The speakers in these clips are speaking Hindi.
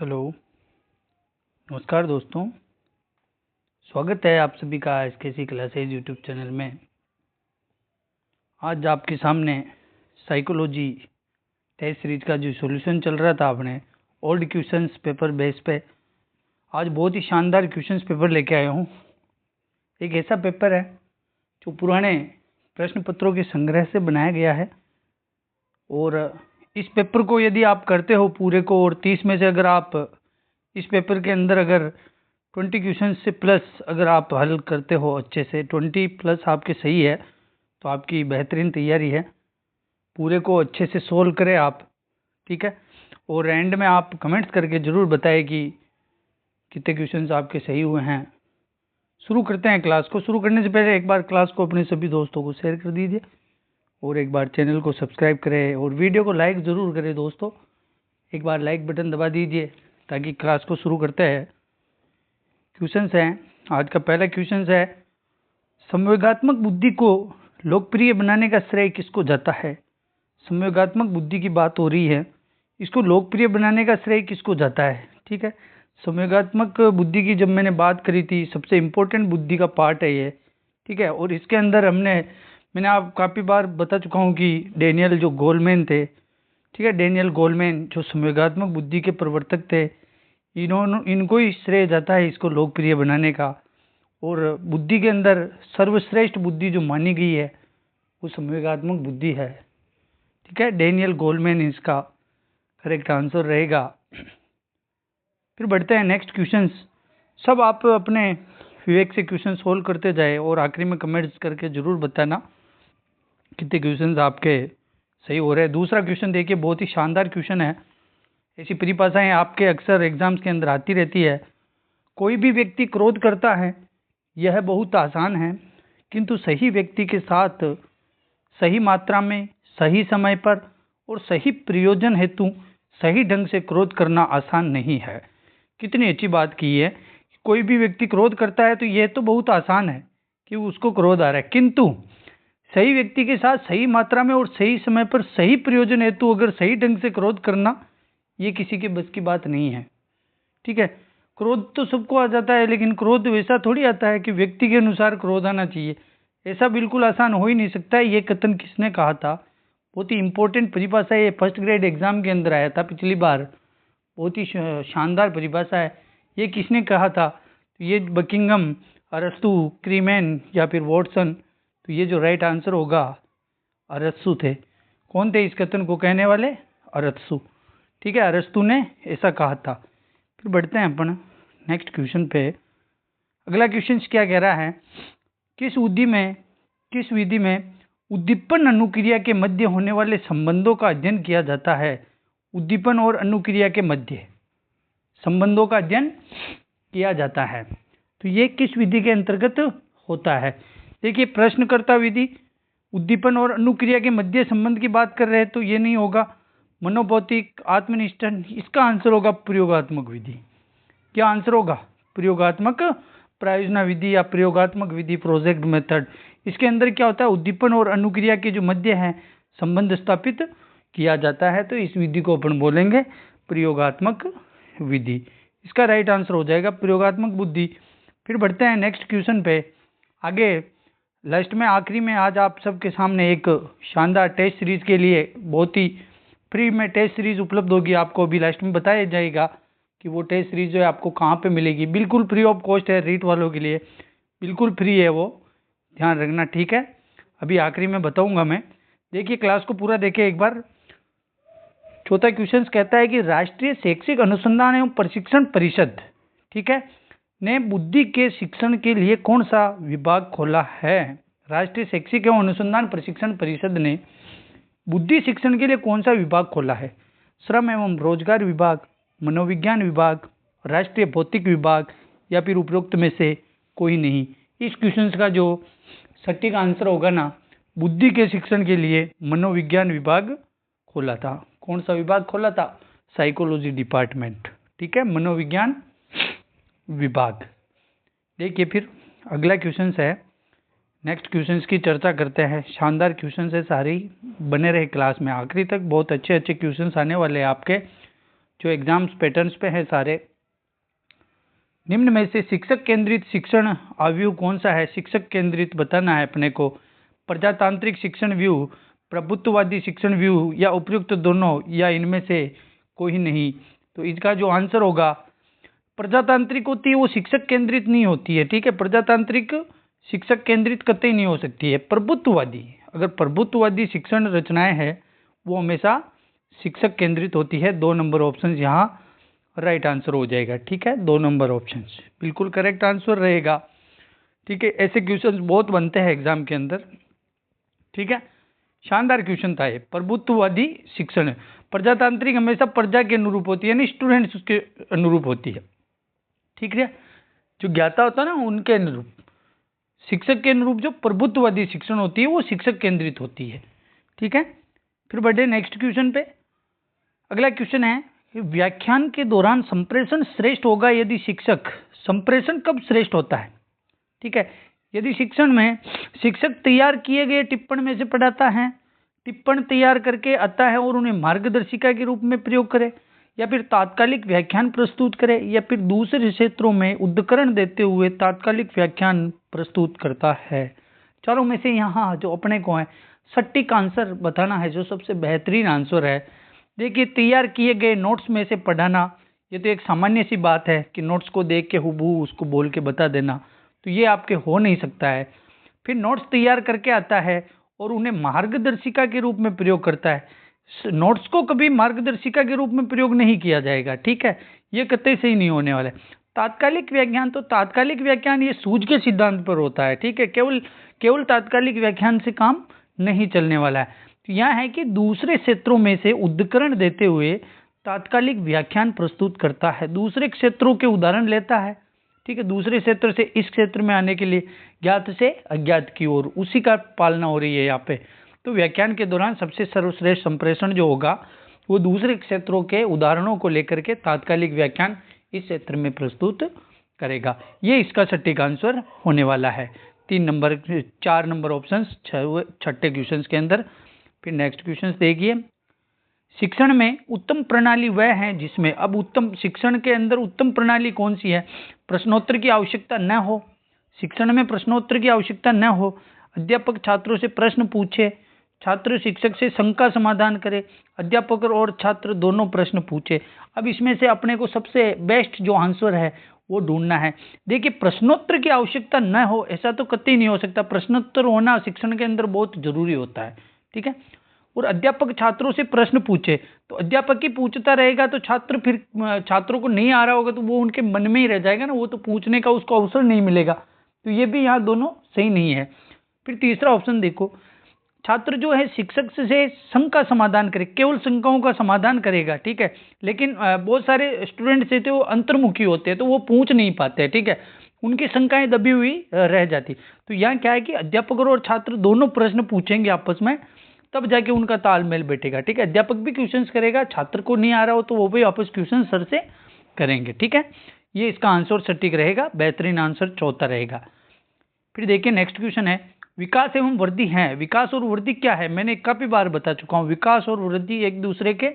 हेलो, नमस्कार दोस्तों। स्वागत है आप सभी का एसकेसी क्लासेज यूट्यूब चैनल में। आज आपके सामने साइकोलॉजी टेस्ट सीरीज का जो सॉल्यूशन चल रहा था अपने ओल्ड क्वेश्चंस पेपर बेस पे, आज बहुत ही शानदार क्वेश्चंस पेपर लेके आया हूँ। एक ऐसा पेपर है जो पुराने प्रश्न पत्रों के संग्रह से बनाया गया है और इस पेपर को यदि आप करते हो पूरे को और 30 में से अगर आप इस पेपर के अंदर अगर 20 क्वेश्चन से प्लस अगर आप हल करते हो अच्छे से, 20 प्लस आपके सही है तो आपकी बेहतरीन तैयारी है। पूरे को अच्छे से सोल्व करें आप, ठीक है। और एंड में आप कमेंट्स करके ज़रूर बताएं कि कितने क्वेश्चंस आपके सही हुए हैं। शुरू करते हैं क्लास को। शुरू करने से पहले एक बार क्लास को अपने सभी दोस्तों को शेयर कर दीजिए और एक बार चैनल को सब्सक्राइब करें और वीडियो को लाइक ज़रूर करें दोस्तों। एक बार लाइक बटन दबा दीजिए ताकि क्लास को शुरू करते हैं। क्वेश्चंस हैं। आज का पहला क्वेश्चन है, संवेगात्मक बुद्धि को लोकप्रिय बनाने का श्रेय किसको जाता है। संवेगात्मक बुद्धि की बात हो रही है, इसको लोकप्रिय बनाने का श्रेय किसको जाता है, ठीक है। संवेगात्मक बुद्धि की जब मैंने बात करी थी, सबसे इम्पोर्टेंट बुद्धि का पार्ट है ये, ठीक है। और इसके अंदर मैंने आप काफ़ी बार बता चुका हूँ कि डेनियल जो गोलमैन थे, ठीक है, डेनियल गोलमैन जो संवेगात्मक बुद्धि के प्रवर्तक थे, इनको ही श्रेय जाता है इसको लोकप्रिय बनाने का। और बुद्धि के अंदर सर्वश्रेष्ठ बुद्धि जो मानी गई है वो संवेगात्मक बुद्धि है, ठीक है। डेनियल गोलमैन इसका करेक्ट आंसर रहेगा। फिर बढ़ते हैं नेक्स्ट क्वेश्चन। सब आप अपने विवेक से क्वेश्चन सोल्व करते जाए और आखिरी में कमेंट्स करके जरूर बताना कितने क्वेश्चन आपके सही हो रहे हैं। दूसरा क्वेश्चन देखिए, बहुत ही शानदार क्वेश्चन है। ऐसी परिभाषाएं आपके अक्सर एग्जाम्स के अंदर आती रहती है। कोई भी व्यक्ति क्रोध करता है, यह बहुत आसान है, किंतु सही व्यक्ति के साथ सही मात्रा में, सही समय पर और सही प्रयोजन हेतु सही ढंग से क्रोध करना आसान नहीं है। कितनी अच्छी बात की है। कोई भी व्यक्ति क्रोध करता है तो यह तो बहुत आसान है कि उसको क्रोध आ रहा है, किंतु सही व्यक्ति के साथ सही मात्रा में और सही समय पर सही प्रयोजन हेतु अगर सही ढंग से क्रोध करना, ये किसी के बस की बात नहीं है, ठीक है। क्रोध तो सबको आ जाता है, लेकिन क्रोध वैसा थोड़ी आता है कि व्यक्ति के अनुसार क्रोध आना चाहिए। ऐसा बिल्कुल आसान हो ही नहीं सकता है। ये कथन किसने कहा था? बहुत ही इंपॉर्टेंट परिभाषा है, ये फर्स्ट ग्रेड एग्जाम के अंदर आया था पिछली बार। बहुत ही शानदार परिभाषा है। ये किसने कहा था? तो ये बकिंगम, अरस्तु, क्रीमैन या फिर वॉटसन। तो ये जो राइट आंसर होगा अरस्तु थे। कौन थे इस कथन को कहने वाले? अरस्तु, ठीक है। अरस्तु ने ऐसा कहा था। फिर बढ़ते हैं अपन नेक्स्ट क्वेश्चन पे। अगला क्वेश्चन क्या कह रहा है, किस विधि में उद्दीपन अनुक्रिया के मध्य होने वाले संबंधों का अध्ययन किया जाता है। उद्दीपन और अनुक्रिया के मध्य संबंधों का अध्ययन किया जाता है, तो ये किस विधि के अंतर्गत होता है? देखिए, प्रश्नकर्ता विधि उद्दीपन और अनुक्रिया के मध्य संबंध की बात कर रहे हैं, तो ये नहीं होगा। मनोभौतिक, आत्मनिष्ठ, इसका आंसर होगा प्रयोगात्मक विधि। क्या आंसर होगा? प्रयोगात्मक प्रायोजना विधि या प्रयोगात्मक विधि, प्रोजेक्ट मेथड। इसके अंदर क्या होता है? उद्दीपन और अनुक्रिया के जो मध्य है संबंध स्थापित किया जाता है, तो इस विधि को अपन बोलेंगे प्रयोगात्मक विधि। इसका राइट आंसर हो जाएगा प्रयोगात्मक बुद्धि। फिर बढ़ते हैं नेक्स्ट क्वेश्चन पे। आगे लास्ट में, आखिरी में आज आप सबके सामने एक शानदार टेस्ट सीरीज के लिए बहुत ही फ्री में टेस्ट सीरीज उपलब्ध होगी। आपको अभी लास्ट में बताया जाएगा कि वो टेस्ट सीरीज जो है आपको कहाँ पे मिलेगी। बिल्कुल फ्री ऑफ कॉस्ट है, रीट वालों के लिए बिल्कुल फ्री है, वो ध्यान रखना, ठीक है। अभी आखिरी में बताऊंगा मैं। देखिए, क्लास को पूरा देखिए एक बार। चौथा क्वेश्चन कहता है कि राष्ट्रीय शैक्षिक अनुसंधान एवं प्रशिक्षण परिषद, ठीक है, ने बुद्धि के शिक्षण के लिए कौन सा विभाग खोला है। राष्ट्रीय शैक्षिक एवं अनुसंधान प्रशिक्षण परिषद ने बुद्धि शिक्षण के लिए कौन सा विभाग खोला है? श्रम एवं रोजगार विभाग, मनोविज्ञान विभाग, राष्ट्रीय भौतिक विभाग या फिर उपरोक्त में से कोई नहीं। इस क्वेश्चन का जो सटीक आंसर होगा ना, बुद्धि के शिक्षण के लिए मनोविज्ञान विभाग खोला था। कौन सा विभाग खोला था? साइकोलॉजी डिपार्टमेंट, ठीक है, मनोविज्ञान विभाग। देखिए, फिर अगला क्वेश्चन है। नेक्स्ट क्वेश्चंस की चर्चा करते हैं। शानदार क्वेश्चन है सारे, बने रहे क्लास में आखिरी तक। बहुत अच्छे अच्छे क्वेश्चंस आने वाले हैं आपके। जो एग्जाम्स पैटर्न्स पे है सारे। निम्न में से शिक्षक केंद्रित शिक्षण अवयव कौन सा है? शिक्षक केंद्रित बताना है अपने को। प्रजातांत्रिक शिक्षण व्यू, प्रभुत्ववादी शिक्षण व्यू, या उपयुक्त दोनों, या इनमें से कोई नहीं। तो इसका जो आंसर होगा, प्रजातांत्रिक होती है वो शिक्षक केंद्रित नहीं होती है, ठीक है। प्रजातांत्रिक शिक्षक केंद्रित कतई नहीं हो सकती है। प्रभुत्ववादी, अगर प्रभुत्ववादी शिक्षण रचनाएं है वो हमेशा शिक्षक केंद्रित होती है। 2 नंबर ऑप्शन यहाँ राइट आंसर हो जाएगा, ठीक है। 2 नंबर ऑप्शन बिल्कुल करेक्ट आंसर रहेगा, ठीक है। ऐसे क्वेश्चन बहुत बनते हैं एग्जाम के अंदर, ठीक है। शानदार क्वेश्चन था ये। प्रभुत्ववादी शिक्षण, प्रजातांत्रिक हमेशा प्रजा के अनुरूप होती है, यानी स्टूडेंट्स के अनुरूप होती है, ठीक है। जो ज्ञाता होता है ना उनके अनुरूप, शिक्षक के अनुरूप जो प्रभुत्ववादी शिक्षण होती है वो शिक्षक केंद्रित होती है, ठीक है। फिर बढ़े नेक्स्ट क्वेश्चन पे। अगला क्वेश्चन है, व्याख्यान के दौरान संप्रेषण श्रेष्ठ होगा यदि शिक्षक, संप्रेषण कब श्रेष्ठ होता है, ठीक है। यदि शिक्षण में शिक्षक तैयार किए गए टिप्पण में से पढ़ाता है, टिप्पण तैयार करके आता है और उन्हें मार्गदर्शिका के रूप में प्रयोग करे, या फिर तात्कालिक व्याख्यान प्रस्तुत करे, या फिर दूसरे क्षेत्रों में उद्धरण देते हुए तात्कालिक व्याख्यान प्रस्तुत करता है। चारों में से यहाँ जो अपने को है सटीक आंसर बताना है, जो सबसे बेहतरीन आंसर है। देखिए, तैयार किए गए नोट्स में से पढ़ाना, ये तो एक सामान्य सी बात है कि नोट्स को देख के हुबहू उसको बोल के बता देना, तो ये आपके हो नहीं सकता है। फिर नोट्स तैयार करके आता है और उन्हें मार्गदर्शिका के रूप में प्रयोग करता है। नोट्स को कभी मार्गदर्शिका के रूप में प्रयोग नहीं किया जाएगा, ठीक है। ये कतई सही नहीं होने वाला है। तात्कालिक व्याख्यान, तो तात्कालिक व्याख्यान ये सूझ के सिद्धांत पर होता है, ठीक है। केवल तात्कालिक व्याख्यान से काम नहीं चलने वाला है। तो यह है कि दूसरे क्षेत्रों में से उद्धरण देते हुए तात्कालिक व्याख्यान प्रस्तुत करता है, दूसरे क्षेत्रों के उदाहरण लेता है, ठीक है। दूसरे क्षेत्र से इस क्षेत्र में आने के लिए ज्ञात से अज्ञात की ओर, उसी का पालना हो रही है यहाँ पे। तो व्याख्यान के दौरान सबसे सर्वश्रेष्ठ संप्रेषण जो होगा वो दूसरे क्षेत्रों के उदाहरणों को लेकर के तात्कालिक व्याख्यान इस क्षेत्र में प्रस्तुत करेगा। ये इसका सटीक आंसर होने वाला है। 4 नंबर ऑप्शन छठे क्वेश्चन के अंदर। फिर नेक्स्ट क्वेश्चन देखिए, शिक्षण में उत्तम प्रणाली वह है जिसमें, अब उत्तम शिक्षण के अंदर उत्तम प्रणाली कौन सी है? प्रश्नोत्तर की आवश्यकता न हो, शिक्षण में प्रश्नोत्तर की आवश्यकता न हो, अध्यापक छात्रों से प्रश्न पूछे, छात्र शिक्षक से शंका समाधान करे, अध्यापक और छात्र दोनों प्रश्न पूछे। अब इसमें से अपने को सबसे बेस्ट जो आंसर है वो ढूंढना है। देखिए, प्रश्नोत्तर की आवश्यकता न हो ऐसा तो कतई नहीं हो सकता। प्रश्नोत्तर होना शिक्षण के अंदर बहुत जरूरी होता है, ठीक है। और अध्यापक छात्रों से प्रश्न पूछे, तो अध्यापक ही पूछता रहेगा तो छात्र, फिर छात्रों को नहीं आ रहा होगा तो वो उनके मन में ही रह जाएगा ना, वो तो पूछने का उसको अवसर नहीं मिलेगा। तो ये भी यहाँ दोनों सही नहीं है। फिर तीसरा ऑप्शन देखो, छात्र जो है शिक्षक से शंका समाधान करे, केवल शंकाओं का समाधान करेगा, ठीक है। लेकिन बहुत सारे स्टूडेंट्स थे वो अंतर्मुखी होते हैं तो वो पूछ नहीं पाते, ठीक है, उनकी शंकाएं दबी हुई रह जाती। तो यहाँ क्या है कि अध्यापक और छात्र दोनों प्रश्न पूछेंगे आपस में, तब जाके उनका तालमेल बैठेगा, ठीक है। अध्यापक भी क्वेश्चंस करेगा, छात्र को नहीं आ रहा हो तो वो भी आपस क्वेश्चन सर से करेंगे, ठीक है। ये इसका आंसर सटीक रहेगा, बेहतरीन आंसर चौथा रहेगा। फिर देखिए नेक्स्ट क्वेश्चन है, विकास एवं वृद्धि है। विकास और वृद्धि क्या है? मैंने काफी बार बता चुका हूँ, विकास और वृद्धि एक दूसरे के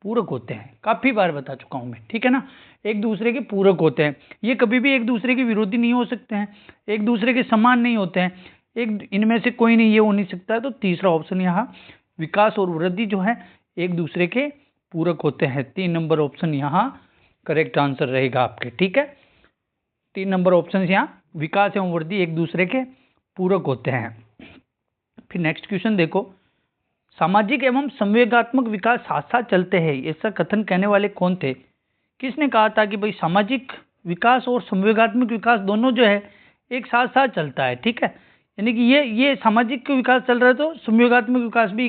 पूरक होते हैं, काफी बार बता चुका हूं मैं, ठीक है ना। एक दूसरे के पूरक होते हैं, ये कभी भी एक दूसरे के विरोधी नहीं हो सकते हैं, एक दूसरे के समान नहीं होते हैं, एक इनमें से कोई नहीं ये हो नहीं सकता है। तो तीसरा ऑप्शन यहाँ विकास और वृद्धि जो है एक दूसरे के पूरक होते हैं। 3 नंबर ऑप्शन यहाँ करेक्ट आंसर रहेगा आपके, ठीक है। 3 नंबर ऑप्शन यहाँ विकास एवं वृद्धि एक दूसरे के पूरक होते हैं। फिर नेक्स्ट क्वेश्चन देखो, सामाजिक एवं संवेगात्मक विकास साथ साथ चलते हैं, ऐसा कथन कहने वाले कौन थे? किसने कहा था कि भाई सामाजिक विकास और संवेगात्मक विकास दोनों जो है एक साथ साथ चलता है, ठीक है। यानी कि ये सामाजिक विकास चल रहा है तो संवेगात्मक विकास भी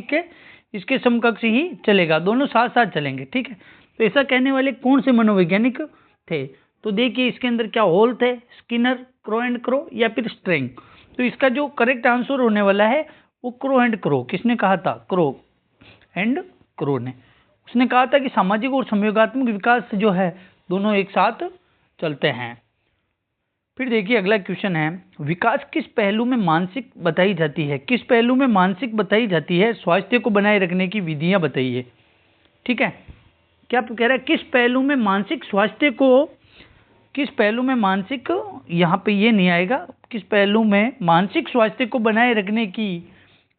इसके समकक्ष ही चलेगा, दोनों साथ साथ चलेंगे, ठीक है। तो ऐसा कहने वाले कौन से मनोवैज्ञानिक थे? तो देखिए इसके अंदर क्या होल थे, स्किनर, क्रो एंड क्रो, या फिर स्ट्रेंग। तो इसका जो करेक्ट आंसर होने वाला है वो क्रो एंड क्रो। किसने कहा था? क्रो एंड क्रो ने। उसने कहा था कि सामाजिक और संवेगात्मक विकास जो है दोनों एक साथ चलते हैं। फिर देखिए अगला क्वेश्चन है, विकास किस पहलू में मानसिक बताई जाती है? किस पहलू में मानसिक बताई जाती है? स्वास्थ्य को बनाए रखने की विधियां बताइए, ठीक है। क्या कह रहा है, किस पहलू में मानसिक स्वास्थ्य को, किस पहलू में मानसिक, यहाँ पे ये नहीं आएगा, किस पहलू में मानसिक स्वास्थ्य को बनाए रखने की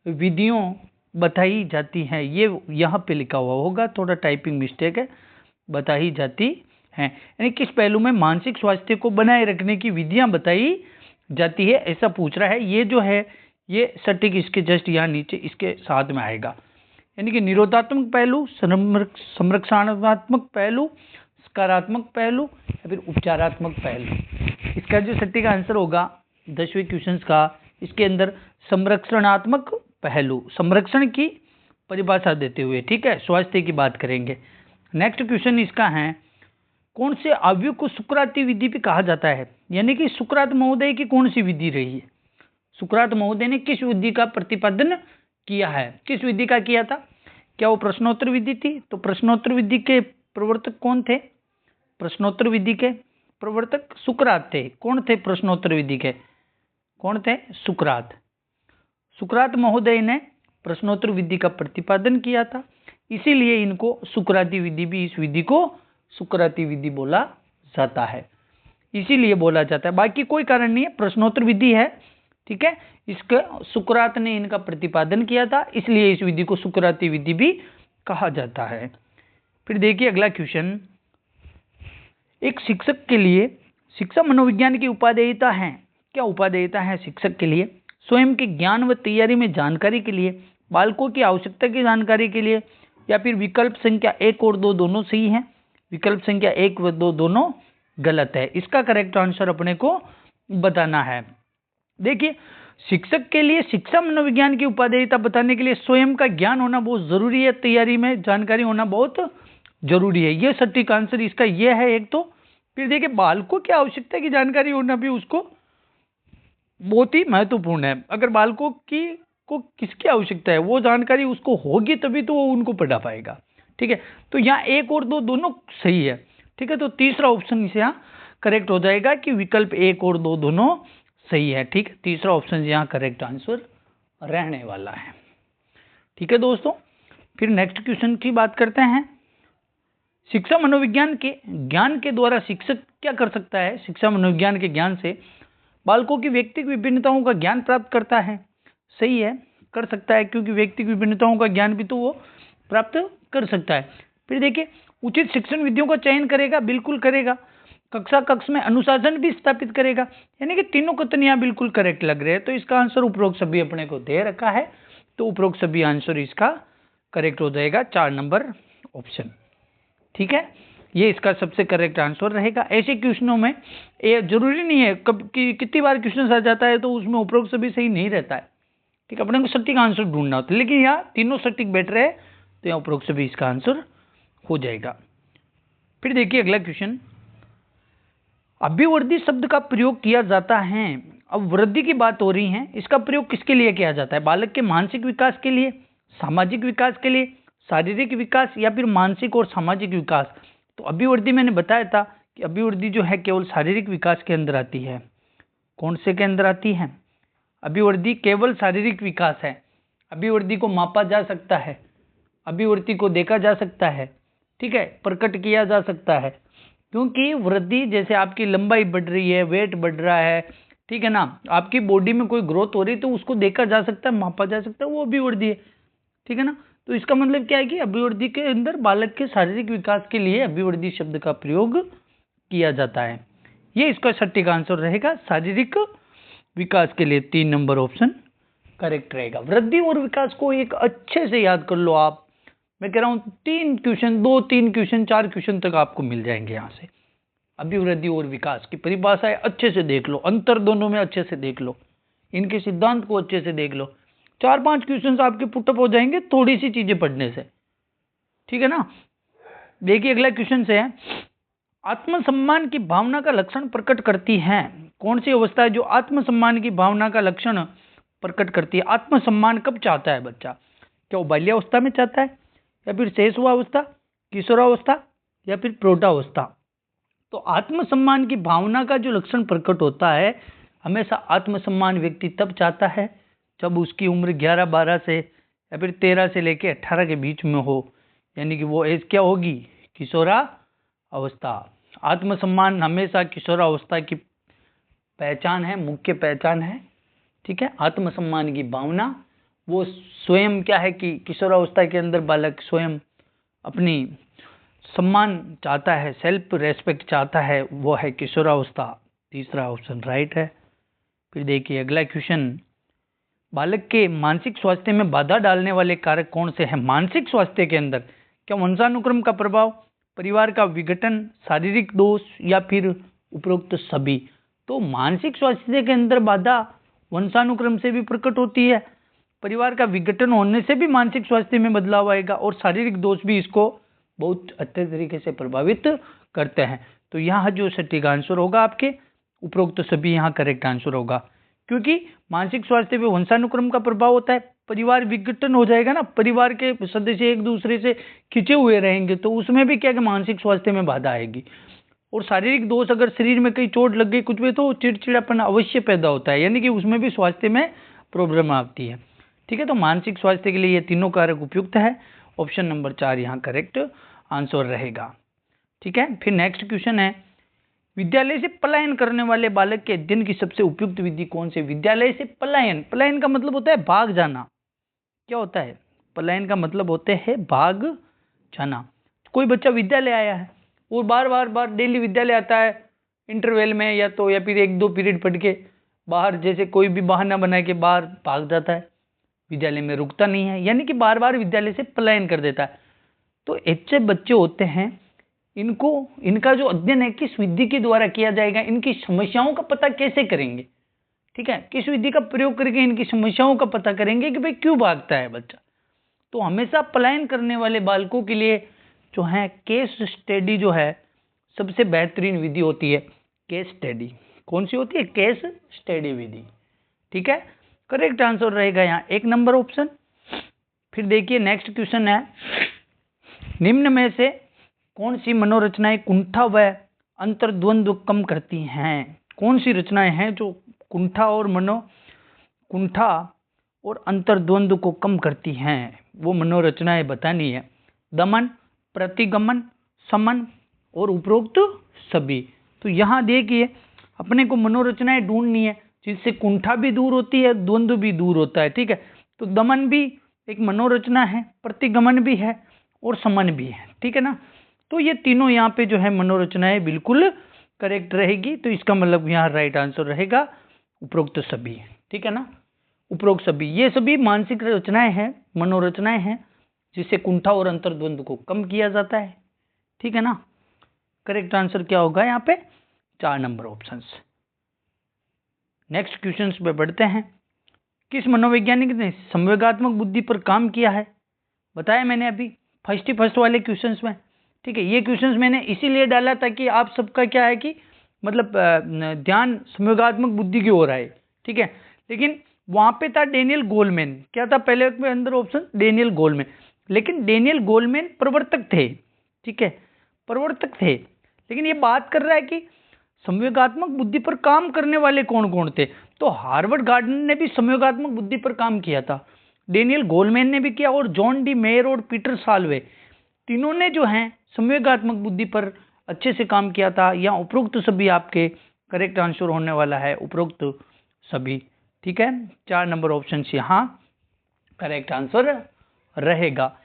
विधियों बताई जाती हैं, ये यहाँ पे लिखा हुआ होगा, थोड़ा टाइपिंग मिस्टेक है, बताई जाती हैं, यानी किस पहलू में मानसिक स्वास्थ्य को बनाए रखने की विधियां बताई जाती है, ऐसा पूछ रहा है। ये जो है ये सटीक इसके जस्ट यहाँ नीचे इसके साथ में आएगा, यानी कि निरोधात्मक पहलू, संरक्षणात्मक पहलू, सकारात्मक पहलू या फिर उपचारात्मक पहलू। इसका जो सटीक आंसर होगा 10वें क्वेश्चन का, इसके अंदर संरक्षणात्मक पहलू, संरक्षण की परिभाषा देते हुए, ठीक है, स्वास्थ्य की बात करेंगे। नेक्स्ट क्वेश्चन इसका है, कौन से अवयव को सुकराती विधि भी कहा जाता है, यानी कि सुकरात महोदय की कौन सी विधि रही है, सुकरात महोदय ने किस विधि का प्रतिपादन किया है, किस विधि का किया था, क्या वो प्रश्नोत्तर विधि थी, तो प्रश्नोत्तर विधि के प्रवर्तक कौन थे, प्रश्नोत्तर विधि के प्रवर्तक सुकरात थे। कौन थे प्रश्नोत्तर विधि के, कौन थे, सुकरात। सुकरात महोदय ने प्रश्नोत्तर विधि का प्रतिपादन किया था, इसीलिए इनको सुकराती विधि भी, इस विधि को सुकराती विधि बोला जाता है, इसीलिए बोला जाता है, बाकी कोई कारण नहीं है, प्रश्नोत्तर विधि है, ठीक है, इसका सुकरात ने इनका प्रतिपादन किया था, इसलिए इस विधि को सुकराती विधि भी कहा जाता है। फिर देखिए अगला क्वेश्चन, एक शिक्षक के लिए शिक्षा मनोविज्ञान की उपादेयता है, क्या उपादेयता है शिक्षक के लिए, स्वयं के ज्ञान व तैयारी में जानकारी के लिए, बालकों की आवश्यकता की जानकारी के लिए, या फिर विकल्प संख्या 1 और 2 दोनों सही है, विकल्प संख्या 1 व 2 दोनों गलत है। इसका करेक्ट आंसर अपने को बताना है। देखिए शिक्षक के लिए शिक्षा मनोविज्ञान की उपादेयता बताने के लिए स्वयं का ज्ञान होना बहुत जरूरी है, तैयारी में जानकारी होना बहुत जरूरी है, ये सटीक आंसर इसका ये है एक तो। फिर देखिए बालकों की आवश्यकता की जानकारी होना भी उसको बहुत ही महत्वपूर्ण है, अगर बालकों की को किसकी आवश्यकता है वो जानकारी उसको होगी तभी तो वो उनको पढ़ा पाएगा, ठीक है, तो यहाँ 1 और 2 दोनों सही है, ठीक है, तो तीसरा ऑप्शन इसे यहाँ करेक्ट हो जाएगा कि विकल्प 1 और 2 दोनों सही है, ठीक है, तीसरा ऑप्शन यहाँ करेक्ट आंसर रहने वाला है, ठीक है दोस्तों। फिर नेक्स्ट क्वेश्चन की बात करते हैं, शिक्षा मनोविज्ञान के ज्ञान के द्वारा शिक्षक क्या कर सकता है, शिक्षा मनोविज्ञान के ज्ञान से बालकों की व्यक्तिगत विभिन्नताओं का ज्ञान प्राप्त करता है, सही है, कर सकता है, क्योंकि व्यक्तिगत विभिन्नताओं का ज्ञान भी तो वो प्राप्त कर सकता है। फिर देखिए उचित शिक्षण विधियों का चयन करेगा, बिल्कुल करेगा, कक्षा कक्ष में अनुशासन भी स्थापित करेगा, यानी कि तीनों कथन यहाँ बिल्कुल करेक्ट लग रहे हैं, तो इसका आंसर उपरोक्त सभी अपने को दे रखा है, तो उपरोक्त सभी आंसर इसका करेक्ट हो जाएगा 4 नंबर ऑप्शन, ठीक है, ये इसका सबसे करेक्ट आंसर रहेगा। ऐसे क्वेश्चनों में ये जरूरी नहीं है कब कि कितनी बार क्वेश्चन आ जाता है तो उसमें उपरोक्त सभी सही नहीं रहता है, ठीक है, अपने को सटीक आंसर ढूंढना होता है, लेकिन यहाँ तीनों सटीक बैठ रहे हैं तो यहाँ उपरोक्त सभी इसका आंसर हो जाएगा। फिर देखिए अगला क्वेश्चन, अभिवृद्धि शब्द का प्रयोग किया जाता है, अब वृद्धि की बात हो रही है, इसका प्रयोग किसके लिए किया जाता है, बालक के मानसिक विकास के लिए, सामाजिक विकास के लिए, शारीरिक विकास या फिर मानसिक और सामाजिक विकास। तो अभिवृद्धि मैंने बताया था कि अभिवृद्धि जो है केवल शारीरिक विकास के अंदर आती है, कौन से के अंदर आती है, अभिवृद्धि केवल शारीरिक विकास है, अभिवृद्धि को मापा जा सकता है, अभिवृद्धि को देखा जा सकता है, ठीक है, प्रकट किया जा सकता है, क्योंकि वृद्धि जैसे आपकी लंबाई बढ़ रही है, वेट बढ़ रहा है, ठीक है ना, आपकी बॉडी में कोई ग्रोथ हो रही है तो उसको देखा जा सकता है, मापा जा सकता है, वो अभिवृद्धि है, ठीक है ना, तो इसका मतलब क्या है कि अभिवृद्धि के अंदर बालक के शारीरिक विकास के लिए अभिवृद्धि शब्द का प्रयोग किया जाता है, ये इसका सटीक आंसर रहेगा, शारीरिक विकास के लिए 3 नंबर ऑप्शन करेक्ट रहेगा। वृद्धि और विकास को एक अच्छे से याद कर लो आप, मैं कह रहा हूं 3 क्वेश्चन, 2-3 क्वेश्चन 4 क्वेश्चन तक आपको मिल जाएंगे यहाँ से। अभिवृद्धि और विकास की परिभाषाएं अच्छे से देख लो, अंतर दोनों में अच्छे से देख लो, इनके सिद्धांत को अच्छे से देख लो, 4-5 क्वेश्चन आपके पुटअप हो जाएंगे थोड़ी सी चीजें पढ़ने से, ठीक है ना। देखिए अगला क्वेश्चन से है, आत्मसम्मान की भावना का लक्षण प्रकट करती है, कौन सी अवस्था है जो आत्मसम्मान की भावना का लक्षण प्रकट करती है, आत्मसम्मान कब चाहता है बच्चा, क्या वो बाल्यावस्था में चाहता है या फिर शेषवावस्था, किशोरावस्था या फिर प्रौढ़ावस्था। तो आत्मसम्मान की भावना का जो लक्षण प्रकट होता है, हमेशा आत्मसम्मान व्यक्ति तब चाहता है जब उसकी उम्र 11-12 से या फिर 13 से लेकर 18 के बीच में हो, यानी कि वो एज क्या होगी, किशोरावस्था। आत्मसम्मान हमेशा किशोरावस्था की पहचान है, मुख्य पहचान है। ठीक है, आत्मसम्मान की भावना, वो स्वयं क्या है कि किशोरावस्था के अंदर बालक स्वयं अपनी सम्मान चाहता है, सेल्फ रेस्पेक्ट चाहता है, वो है किशोरावस्था। तीसरा ऑप्शन राइट है। फिर देखिए अगला क्वेश्चन, बालक के मानसिक स्वास्थ्य में बाधा डालने वाले कारक कौन से हैं? मानसिक स्वास्थ्य के अंदर क्या वंशानुक्रम का प्रभाव, परिवार का विघटन, शारीरिक दोष या फिर उपरोक्त सभी? तो मानसिक स्वास्थ्य के अंदर बाधा वंशानुक्रम से भी प्रकट होती है, परिवार का विघटन होने से भी मानसिक स्वास्थ्य में बदलाव आएगा, और शारीरिक दोष भी इसको बहुत अच्छे तरीके से प्रभावित करते हैं। तो यहाँ जो सटीक आंसर होगा आपके उपरोक्त सभी यहाँ करेक्ट आंसर होगा, क्योंकि मानसिक स्वास्थ्य पे वंशानुक्रम का प्रभाव होता है, परिवार विघटन हो जाएगा ना, परिवार के सदस्य एक दूसरे से खिंचे हुए रहेंगे तो उसमें भी क्या कि मानसिक स्वास्थ्य में बाधा आएगी। और शारीरिक दोष, अगर शरीर में कहीं चोट लग गई कुछ भी तो चिड़चिड़ापन अवश्य पैदा होता है, यानी कि उसमें भी स्वास्थ्य में प्रॉब्लम आती है। ठीक है, तो मानसिक स्वास्थ्य के लिए ये तीनों कारक उपयुक्त है। ऑप्शन नंबर 4 यहाँ करेक्ट आंसर रहेगा। ठीक है, फिर नेक्स्ट क्वेश्चन है, विद्यालय से पलायन करने वाले बालक के अध्ययन की सबसे उपयुक्त विधि कौन सी? विद्यालय से पलायन, पलायन का मतलब होता है भाग जाना। क्या होता है? पलायन का मतलब होते है भाग जाना। कोई बच्चा विद्यालय आया है और बार डेली विद्यालय आता है इंटरवल में, या फिर 1-2 पीरियड पढ़ के बाहर, जैसे कोई भी बहाना बना के बाहर भाग जाता है, विद्यालय में रुकता नहीं है, यानी कि बार विद्यालय से पलायन कर देता है। तो ऐसे बच्चे होते हैं, इनका जो अध्ययन है किस विधि के द्वारा किया जाएगा, इनकी समस्याओं का पता कैसे करेंगे? ठीक है, किस विधि का प्रयोग करके इनकी समस्याओं का पता करेंगे कि भाई क्यों भागता है बच्चा। तो हमेशा पलायन करने वाले बालकों के लिए जो है केस स्टडी जो है सबसे बेहतरीन विधि होती है। केस स्टडी कौन सी होती है? केस स्टडी विधि। ठीक है, करेक्ट आंसर रहेगा यहाँ 1 नंबर ऑप्शन। फिर देखिए नेक्स्ट क्वेश्चन है, निम्न में से कौन सी मनोरचनाएं कुंठा व अंतर्द्वंद्व कम करती हैं? कौन सी रचनाएं हैं जो कुंठा और अंतर्द्वंद्व को कम करती हैं? वो मनोरचनाएं बतानी है। दमन, प्रतिगमन, समन और उपरोक्त सभी। तो यहाँ देखिए अपने को मनोरचनाएं ढूंढनी है जिससे कुंठा भी दूर होती है, द्वंद्व भी दूर होता है। ठीक है, तो दमन भी एक मनोरचना है, प्रतिगमन भी है और समन भी है। ठीक है ना, तो ये तीनों यहाँ पे जो है मनोरचनाएं बिल्कुल करेक्ट रहेगी। तो इसका मतलब यहाँ राइट आंसर रहेगा उपरोक्त सभी। ठीक है ना, उपरोक्त सभी, ये सभी मानसिक रचनाएं हैं, मनोरचनाएं हैं जिससे कुंठा और अंतर्द्वंद्व को कम किया जाता है। ठीक है ना, करेक्ट आंसर क्या होगा यहाँ पे? 4 नंबर ऑप्शन। नेक्स्ट क्वेश्चन पे बढ़ते हैं, किस मनोवैज्ञानिक ने संवेगात्मक बुद्धि पर काम किया है? बताया मैंने अभी फर्स्ट वाले क्वेश्चंस में। ठीक है, ये क्वेश्चंस मैंने इसीलिए डाला ताकि आप सबका क्या है कि मतलब ध्यान संवेगात्मक बुद्धि की ओर आए। ठीक है, लेकिन वहां पे था डेनियल गोलमैन। क्या था पहले में अंदर ऑप्शन? Daniel Goleman. लेकिन डेनियल गोलमैन प्रवर्तक थे। ठीक है, प्रवर्तक थे, लेकिन ये बात कर रहा है कि संवेगात्मक बुद्धि पर काम करने वाले कौन कौन थे। तो हार्वर्ड गार्डनर ने भी संवेगात्मक बुद्धि पर काम किया था, डेनियल गोलमैन ने भी किया, और जॉन डी मेयर और पीटर साल्वे, तीनों ने जो है संवेगात्मक बुद्धि पर अच्छे से काम किया था। या उपरोक्त सभी आपके करेक्ट आंसर होने वाला है, उपरोक्त सभी। ठीक है, 4 नंबर ऑप्शन यहाँ करेक्ट आंसर रहेगा।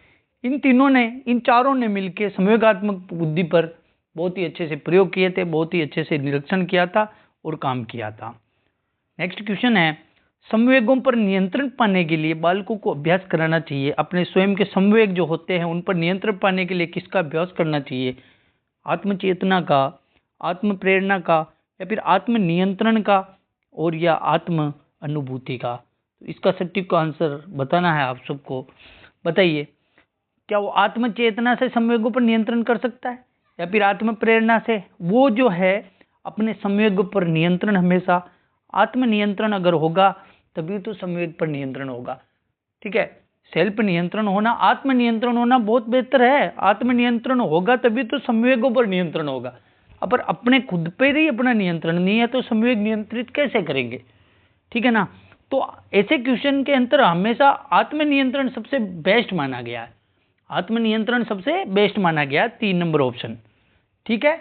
इन चारों ने मिलकर संवेगात्मक बुद्धि पर बहुत ही अच्छे से प्रयोग किए थे, बहुत ही अच्छे से निरीक्षण किया था और काम किया था। नेक्स्ट क्वेश्चन है, संवेगों पर नियंत्रण पाने के लिए बालकों को अभ्यास कराना चाहिए। अपने स्वयं के संवेग जो होते हैं उन पर नियंत्रण पाने के लिए किसका अभ्यास करना चाहिए? आत्मचेतना का, आत्म प्रेरणा का, या फिर आत्म नियंत्रण का, और या आत्म अनुभूति का? तो इसका सटीक आंसर बताना है आप सबको। बताइए, क्या वो आत्म चेतना से संवेगों पर नियंत्रण कर सकता है, या फिर आत्म प्रेरणा से? वो जो है अपने संवेग पर नियंत्रण, हमेशा आत्म नियंत्रण अगर होगा तभी तो संवेग पर नियंत्रण होगा। ठीक है, सेल्फ नियंत्रण होना, आत्म नियंत्रण होना बहुत बेहतर है। आत्म नियंत्रण होगा तभी तो संवेगों पर नियंत्रण होगा। अगर अपने खुद पर ही अपना नियंत्रण नहीं है तो संवेग नियंत्रित कैसे करेंगे? ठीक है ना, तो ऐसे क्वेश्चन के अंतर हमेशा आत्म नियंत्रण सबसे बेस्ट माना गया है। आत्मनियंत्रण सबसे बेस्ट माना गया, 3 नंबर ऑप्शन। ठीक है,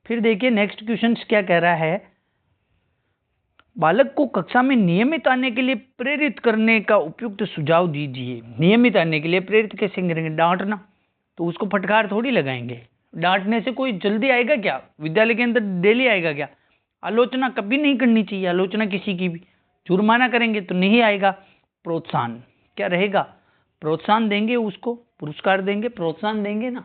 फिर देखिए नेक्स्ट क्वेश्चन क्या कह रहा है, बालक को कक्षा में नियमित आने के लिए प्रेरित करने का उपयुक्त सुझाव दीजिए। नियमित आने के लिए प्रेरित कैसे करेंगे? डांटना, तो उसको फटकार थोड़ी लगाएंगे। डांटने से कोई जल्दी आएगा क्या? विद्यालय के अंदर डेली आएगा क्या? आलोचना कभी नहीं करनी चाहिए, आलोचना किसी की भी। जुर्माना करेंगे तो नहीं आएगा। प्रोत्साहन क्या रहेगा? प्रोत्साहन देंगे, उसको पुरस्कार देंगे, प्रोत्साहन देंगे ना,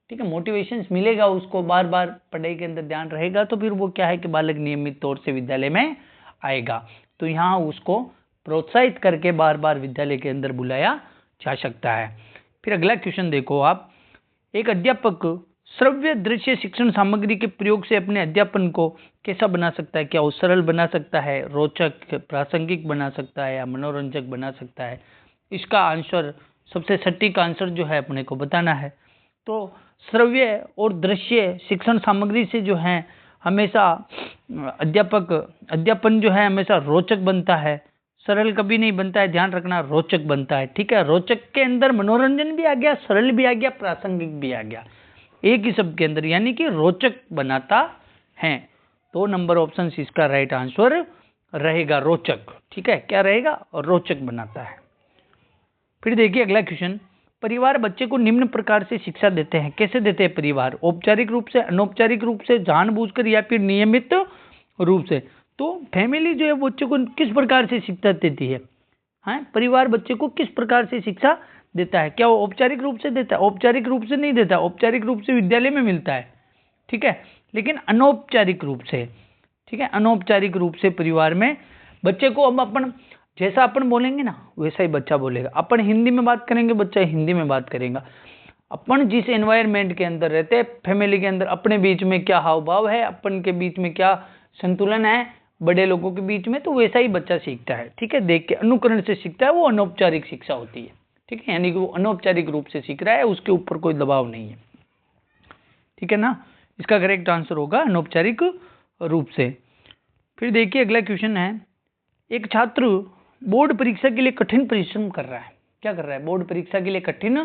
ठीक है, मोटिवेशन मिलेगा उसको, बार बार पढ़ाई के अंदर ध्यान रहेगा, तो फिर वो क्या है कि बालक नियमित तौर से विद्यालय में आएगा। तो यहाँ उसको प्रोत्साहित करके बार बार विद्यालय के अंदर बुलाया जा सकता है। फिर अगला क्वेश्चन देखो आप, एक अध्यापक श्रव्य दृश्य शिक्षण सामग्री के प्रयोग से अपने अध्यापन को कैसा बना सकता है? क्या वो सरल बना सकता है, रोचक प्रासंगिक बना सकता है, या मनोरंजक बना सकता है? इसका आंसर, सबसे सटीक आंसर जो है अपने को बताना है। तो श्रव्य और दृश्य शिक्षण सामग्री से जो है हमेशा अध्यापन जो है हमेशा रोचक बनता है, सरल कभी नहीं बनता है, ध्यान रखना, रोचक बनता है। ठीक है, रोचक के अंदर मनोरंजन भी आ गया, सरल भी आ गया, प्रासंगिक भी आ गया, एक ही शब्द के अंदर, यानी कि रोचक बनाता है। तो नंबर ऑप्शन इसका राइट आंसर रहेगा, रोचक। ठीक है, क्या रहेगा? और रोचक बनाता है। फिर देखिए अगला क्वेश्चन, परिवार बच्चे को निम्न प्रकार से शिक्षा देते हैं। कैसे देते हैं परिवार? औपचारिक रूप से, अनौपचारिक रूप से, जानबूझकर, या फिर नियमित रूप से। तो फैमिली जो है बच्चे को किस प्रकार से शिक्षा देती है? परिवार बच्चे को किस प्रकार से शिक्षा देता है? क्या वो औपचारिक रूप से देता है? औपचारिक रूप से नहीं देता, औपचारिक रूप से विद्यालय में मिलता है, ठीक है, लेकिन अनौपचारिक रूप से, ठीक है, अनौपचारिक रूप से परिवार में बच्चे को, अब अपन जैसा अपन बोलेंगे ना वैसा ही बच्चा बोलेगा। अपन हिंदी में बात करेंगे, बच्चा हिंदी में बात करेगा। अपन जिस एनवायरनमेंट के अंदर रहते हैं, फैमिली के अंदर, अपने बीच में क्या हाव भाव है, अपन के बीच में क्या संतुलन है बड़े लोगों के बीच में, तो वैसा ही बच्चा सीखता है। ठीक है, देख के अनुकरण से सीखता है, वो अनौपचारिक शिक्षा होती है। ठीक है, यानी कि वो अनौपचारिक रूप से सीख रहा है, उसके ऊपर कोई दबाव नहीं है। ठीक है ना, इसका करेक्ट आंसर होगा अनौपचारिक रूप से। फिर देखिए अगला क्वेश्चन है, एक छात्र बोर्ड परीक्षा के लिए कठिन परिश्रम कर रहा है। क्या कर रहा है? बोर्ड परीक्षा के लिए कठिन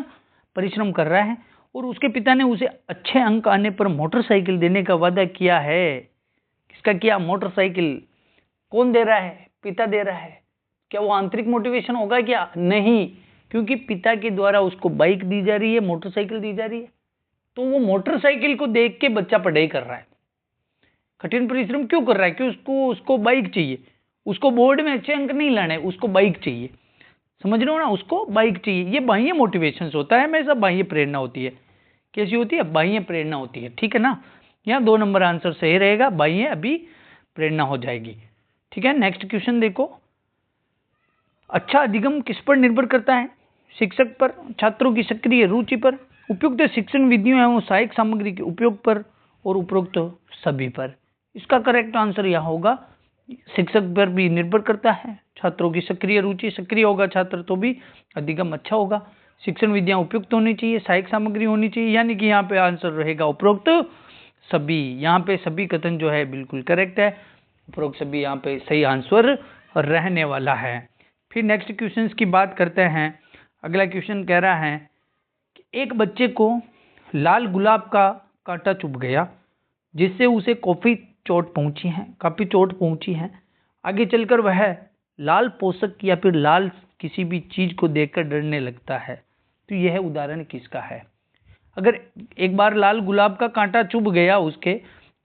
परिश्रम कर रहा है, और उसके पिता ने उसे अच्छे अंक आने पर मोटरसाइकिल देने का वादा किया है। किसका किया? मोटरसाइकिल। कौन दे रहा है? पिता दे रहा है। क्या वो आंतरिक मोटिवेशन होगा? क्या नहीं, क्योंकि पिता के द्वारा उसको बाइक दी जा रही है, मोटरसाइकिल दी जा रही है, तो वो मोटरसाइकिल को देख के बच्चा पढ़ाई कर रहा है। कठिन परिश्रम क्यों कर रहा है? कि उसको बाइक चाहिए, उसको बोर्ड में अच्छे अंक नहीं लाने, उसको बाइक चाहिए। समझ रहे हो ना, उसको बाइक चाहिए। ये बाह्य मोटिवेशन होता है, हमेशा बाह्य प्रेरणा होती है। कैसी होती है? बाह्य प्रेरणा होती है। ठीक है ना, यहाँ 2 नंबर आंसर सही रहेगा, बाह्य अभी प्रेरणा हो जाएगी। ठीक है, नेक्स्ट क्वेश्चन देखो, अच्छा अधिगम किस पर निर्भर करता है? शिक्षक पर, छात्रों की सक्रिय रुचि पर, उपयुक्त शिक्षण विधियों एवं सहायक सामग्री के उपयोग पर, और उपरोक्त सभी पर। इसका करेक्ट आंसर यह होगा, शिक्षक पर भी निर्भर करता है, छात्रों की सक्रिय रुचि, सक्रिय होगा छात्र तो भी अधिगम अच्छा होगा, शिक्षण विधियां उपयुक्त होनी चाहिए, सहायक सामग्री होनी चाहिए, यानी कि यहाँ पे आंसर रहेगा उपरोक्त सभी। यहाँ पे सभी कथन जो है बिल्कुल करेक्ट है, उपरोक्त सभी यहाँ पे सही आंसर रहने वाला है। फिर नेक्स्ट क्वेश्चन की बात करते हैं। अगला क्वेश्चन कह रहा है कि एक बच्चे को लाल गुलाब का कांटा चुभ गया, जिससे उसे काफी चोट पहुंची है। आगे चलकर वह लाल पोशाक या फिर लाल किसी भी चीज को देखकर डरने लगता है। तो यह उदाहरण किसका है? अगर एक बार लाल गुलाब का कांटा चुभ गया उसके,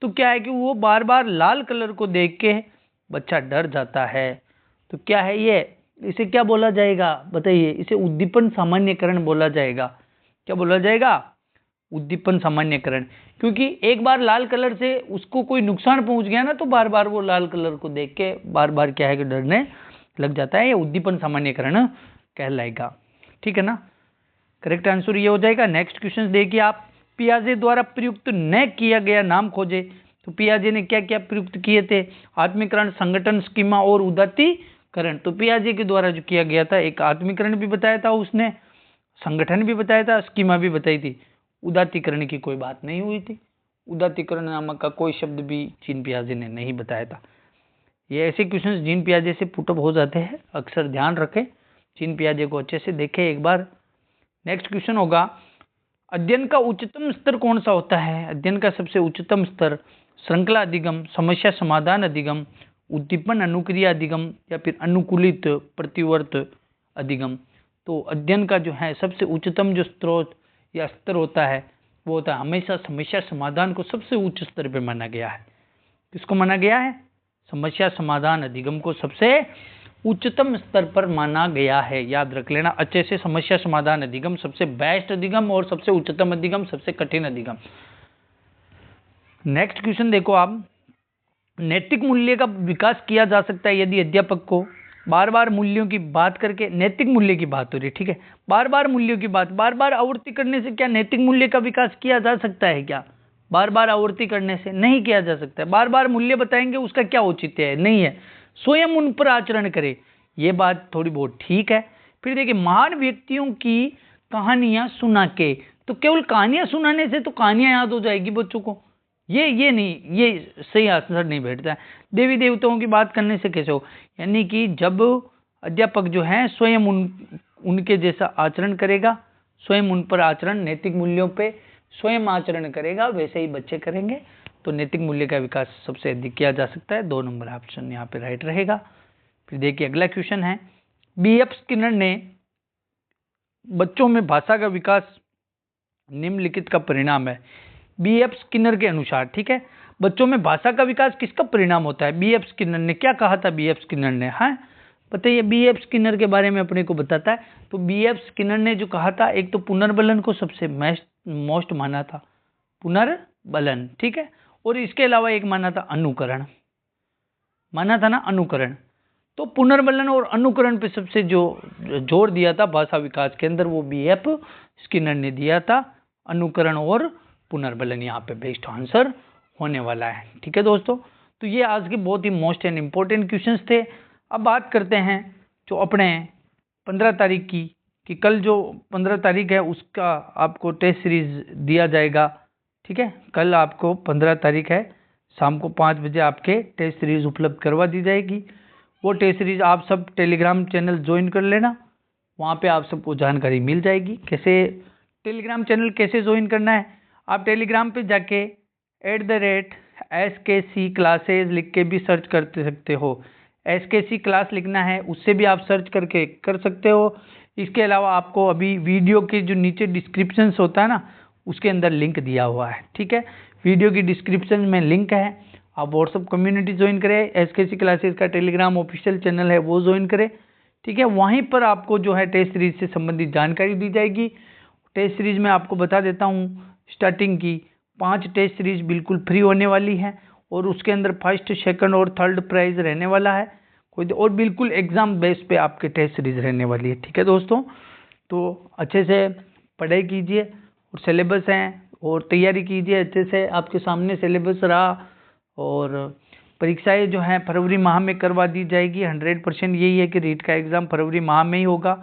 तो क्या है कि वो बार बार लाल कलर को देख के बच्चा डर जाता है। तो क्या है ये? इसे क्या बोला जाएगा बताइए? इसे उद्दीपन सामान्यकरण बोला जाएगा। क्या बोला जाएगा? उद्दीपन सामान्यकरण। क्योंकि एक बार लाल कलर से उसको कोई नुकसान पहुंच गया ना, तो बार बार वो लाल कलर को देख के बार बार क्या है कि डरने लग जाता है। ये उद्दीपन सामान्यकरण कहलाएगा। ठीक है ना, करेक्ट आंसर ये हो जाएगा। नेक्स्ट क्वेश्चन देखिए आप, पियाजे द्वारा प्रयुक्त न किया गया नाम खोजे। तो पियाजे ने क्या क्या प्रयुक्त किए थे? आत्मीकरण, संगठन, स्कीमा और उदात्तीकरण। तो पियाजे के द्वारा जो किया गया था, एक आत्मीकरण भी बताया था उसने, संगठन भी बताया था, स्कीमा भी बताई थी। उदात्तीकरण की कोई बात नहीं हुई थी। उदात्तीकरण नामक का कोई शब्द भी जीन पियाजे ने नहीं बताया था। ये ऐसे क्वेश्चंस जीन पियाजे से पुटअप हो जाते हैं, अक्सर ध्यान रखें, जीन पियाजे को अच्छे से देखें एक बार। नेक्स्ट क्वेश्चन होगा, अध्ययन का उच्चतम स्तर कौन सा होता है? अध्ययन का सबसे उच्चतम स्तर श्रृंखला अधिगम, समस्या समाधान अधिगम, उद्दीपन अनुक्रिया अधिगम या फिर अनुकूलित प्रतिवर्त अधिगम। तो अध्ययन का जो है सबसे उच्चतम जो स्रोत या स्तर होता है वो होता है, हमेशा समस्या समाधान को सबसे उच्च स्तर पे माना गया है। किसको माना गया है? समस्या समाधान अधिगम को सबसे उच्चतम स्तर पर माना गया है। याद रख लेना अच्छे से, समस्या समाधान अधिगम सबसे बेस्ट अधिगम और सबसे उच्चतम अधिगम, सबसे कठिन अधिगम। नेक्स्ट क्वेश्चन देखो आप, नैतिक मूल्य का विकास किया जा सकता है यदि अध्यापक को बार बार मूल्यों की बात करके, नैतिक मूल्य की बात हो रही है, ठीक है, बार बार मूल्यों की बात बार बार आवृत्ति करने से क्या नैतिक मूल्य का विकास किया जा सकता है? क्या बार बार आवृत्ति करने से नहीं किया जा सकता है। बार बार मूल्य बताएंगे उसका क्या औचित्य है? नहीं है। स्वयं उन पर आचरण करे, ये बात थोड़ी बहुत ठीक है। फिर देखिए, महान व्यक्तियों की कहानियां सुना के, तो केवल कहानियां सुनाने से तो कहानियां याद हो जाएगी बच्चों को, ये नहीं, ये सही आंसर नहीं बैठता है। देवी देवताओं की बात करने से कैसे हो? यानी कि जब अध्यापक जो है स्वयं उनके जैसा आचरण करेगा, स्वयं उन पर आचरण, नैतिक मूल्यों पे स्वयं आचरण करेगा, वैसे ही बच्चे करेंगे, तो नैतिक मूल्य का विकास सबसे अधिक किया जा सकता है। 2 नंबर ऑप्शन यहाँ पे राइट रहेगा। फिर देखिए अगला क्वेश्चन है, B.F. स्किनर ने बच्चों में भाषा का विकास निम्नलिखित का परिणाम है। B.F. स्किनर के अनुसार, ठीक है, बच्चों में भाषा का विकास किसका परिणाम होता है? B.F. स्किनर ने क्या कहा था? B.F. स्किनर ने, हाँ बताइए, B.F. स्किनर के बारे में अपने को बताता है। तो B.F. स्किनर ने जो कहा था, एक तो पुनर्बलन को सबसे मोस्ट माना था, पुनर्बलन, ठीक है, और इसके अलावा एक माना था अनुकरण, माना था ना अनुकरण। तो पुनर्बलन और अनुकरण पे सबसे जो जोर दिया था भाषा विकास के अंदर, वो B.F. स्किनर ने दिया था। अनुकरण और पुनर्बलन यहाँ पे बेस्ट आंसर होने वाला है। ठीक है दोस्तों, तो ये आज के बहुत ही मोस्ट एंड इम्पोर्टेंट क्वेश्चंस थे। अब बात करते हैं जो अपने 15 तारीख की, कि कल जो 15 तारीख है उसका आपको टेस्ट सीरीज दिया जाएगा। ठीक है, कल आपको 15 तारीख है, शाम को 5 बजे आपके टेस्ट सीरीज उपलब्ध करवा दी जाएगी। वो टेस्ट सीरीज आप सब टेलीग्राम चैनल ज्वाइन कर लेना, वहाँ पे आप सबको जानकारी मिल जाएगी। कैसे टेलीग्राम चैनल कैसे ज्वाइन करना है? आप टेलीग्राम पे जाके @SKC क्लासेज लिख के भी सर्च कर सकते हो। SKC क्लास लिखना है, उससे भी आप सर्च करके कर सकते हो। इसके अलावा आपको अभी वीडियो के जो नीचे डिस्क्रिप्शन होता है ना, उसके अंदर लिंक दिया हुआ है। ठीक है, वीडियो की डिस्क्रिप्शन में लिंक है, आप व्हाट्सअप कम्युनिटी ज्वाइन करें, SKC क्लासेज का टेलीग्राम ऑफिशियल चैनल है वो ज्वाइन करें। ठीक है, वहीं पर आपको जो है टेस्ट सीरीज से संबंधित जानकारी दी जाएगी। टेस्ट सीरीज में आपको बता देता हूँ, स्टार्टिंग की 5 टेस्ट सीरीज बिल्कुल फ्री होने वाली है, और उसके अंदर फर्स्ट, सेकंड और थर्ड प्राइज रहने वाला है कोई, और बिल्कुल एग्जाम बेस पे आपके टेस्ट सीरीज रहने वाली है। ठीक है दोस्तों, तो अच्छे से पढ़ाई कीजिए और सिलेबस हैं और तैयारी कीजिए अच्छे से। आपके सामने सिलेबस रहा, और परीक्षाएं जो हैं फरवरी माह में करवा दी जाएगी। 100% यही है कि रीट का एग्ज़ाम फरवरी माह में ही होगा।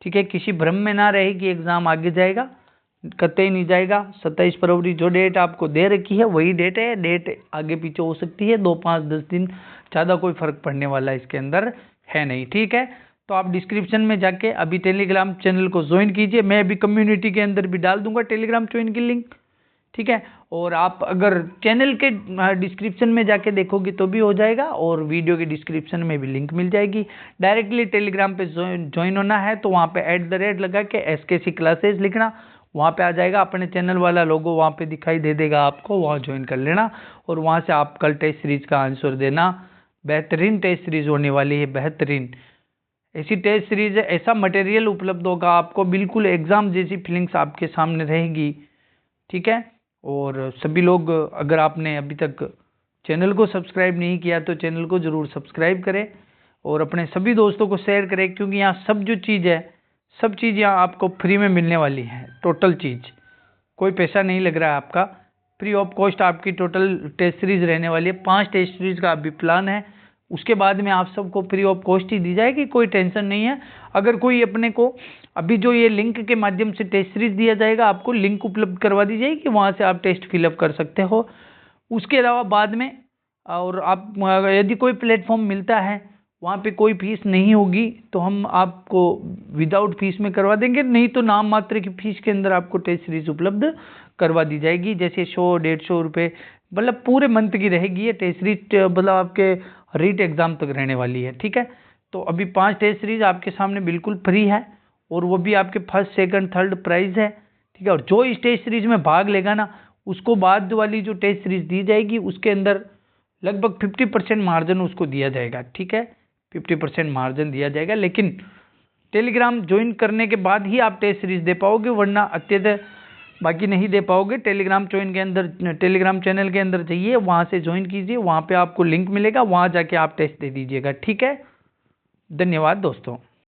ठीक है, किसी भ्रम में ना रहे कि एग्ज़ाम आगे जाएगा, कतई नहीं जाएगा। 27 फरवरी जो डेट आपको दे रखी है वही डेट है, डेट आगे पीछे हो सकती है, 2, 5, 10 दिन, ज़्यादा कोई फर्क पड़ने वाला इसके अंदर है नहीं। ठीक है, तो आप डिस्क्रिप्शन में जाके अभी टेलीग्राम चैनल को ज्वाइन कीजिए, मैं अभी कम्युनिटी के अंदर भी डाल दूंगा टेलीग्राम ज्वाइन की लिंक। ठीक है, और आप अगर चैनल के डिस्क्रिप्शन में जाके देखोगे तो भी हो जाएगा, और वीडियो के डिस्क्रिप्शन में भी लिंक मिल जाएगी। डायरेक्टली टेलीग्राम पे ज्वाइन होना है तो वहाँ पे @ लगा के SKC क्लासेज लिखना, वहाँ पे आ जाएगा। अपने चैनल वाला लोगो वहाँ पे दिखाई दे देगा आपको, वहाँ ज्वाइन कर लेना, और वहाँ से आप कल टेस्ट सीरीज का आंसर देना। बेहतरीन टेस्ट सीरीज होने वाली है, बेहतरीन ऐसी टेस्ट सीरीज है, ऐसा मटेरियल उपलब्ध होगा आपको, बिल्कुल एग्जाम जैसी फीलिंग्स आपके सामने रहेगी। ठीक है, और सभी लोग, अगर आपने अभी तक चैनल को सब्सक्राइब नहीं किया तो चैनल को ज़रूर सब्सक्राइब करें, और अपने सभी दोस्तों को शेयर करें, क्योंकि यहाँ सब जो चीज़ है, सब चीज़ यहाँ आपको फ्री में मिलने वाली है। टोटल चीज़, कोई पैसा नहीं लग रहा है आपका, फ्री ऑफ कॉस्ट आपकी टोटल टेस्ट सीरीज रहने वाली है। 5 टेस्ट सीरीज का अभी प्लान है, उसके बाद में आप सबको फ्री ऑफ कॉस्ट ही दी जाएगी, कोई टेंशन नहीं है। अगर कोई अपने को अभी जो ये लिंक के माध्यम से टेस्ट सीरीज दिया जाएगा, आपको लिंक उपलब्ध करवा दी जाएगी, वहाँ से आप टेस्ट फिलअप कर सकते हो। उसके अलावा बाद में, और आप यदि कोई प्लेटफॉर्म मिलता है वहाँ पे कोई फीस नहीं होगी, तो हम आपको विदाउट फीस में करवा देंगे, नहीं तो नाम मात्र की फीस के अंदर आपको टेस्ट सीरीज उपलब्ध करवा दी जाएगी। जैसे 100-150 रुपये, मतलब पूरे मंथ की रहेगी ये टेस्ट सीरीज, मतलब आपके रीट एग्जाम तक रहने वाली है। ठीक है, तो अभी 5 टेस्ट सीरीज आपके सामने बिल्कुल फ्री है, और वो भी आपके फर्स्ट सेकंड थर्ड प्राइज है। ठीक है, और जो इस टेस्ट सीरीज में भाग लेगा ना, उसको बाद वाली जो टेस्ट सीरीज दी जाएगी उसके अंदर लगभग 50% मार्जिन उसको दिया जाएगा। ठीक है, 50% मार्जिन दिया जाएगा, लेकिन टेलीग्राम ज्वाइन करने के बाद ही आप टेस्ट सीरीज दे पाओगे, वरना अत्यधिक बाकी नहीं दे पाओगे। टेलीग्राम ज्वाइन के अंदर, टेलीग्राम चैनल के अंदर जाइए, वहाँ से ज्वाइन कीजिए, वहाँ पे आपको लिंक मिलेगा, वहाँ जाके आप टेस्ट दे दीजिएगा। ठीक है, धन्यवाद दोस्तों।